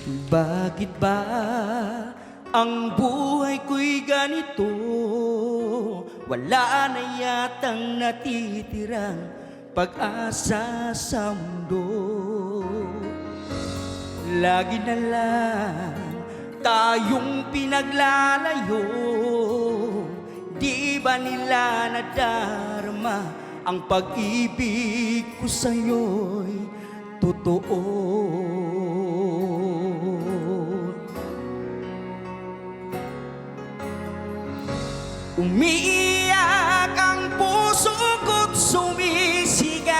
Bakit ba ang buhay ko'y ganito? Wala na yatang natitirang pag-asa sa mundo. Lagi na lang tayong pinaglalayo. Di ba nila nadarama ang pag-ibig ko sa'yo'y totoo? Umiiyak ang puso ko't sumisigaw,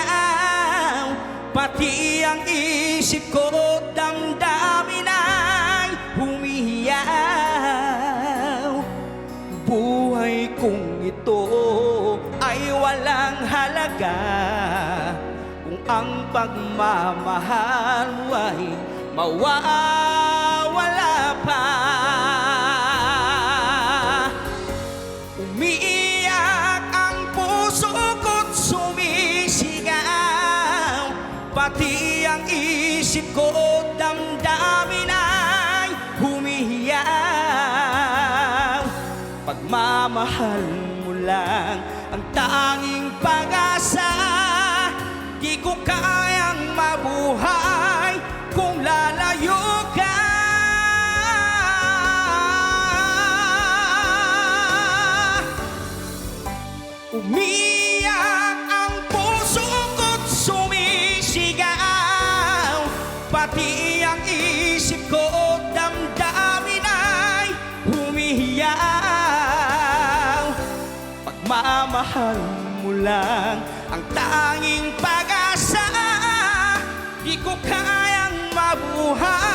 pati ang isip ko't damdamin ay humihiyaw. Buhay kong ito ay walang halaga kung ang pagmamahal mo ay mawawala pa. Umiiyak ang puso ko't sumisigaw, pati ang isip ko't damdamin ay humihiyaw. Pagmamahal mo lang ang tanging pag-asa, di ko kayang mabuhay kung lalayo ka. Umiiyak ang puso ko't sumisigaw, pati ang isip ko't damdamin ay humihiyaw. Pagmamahal mo lang ang tanging pag-asa, di ko kayang mabuhay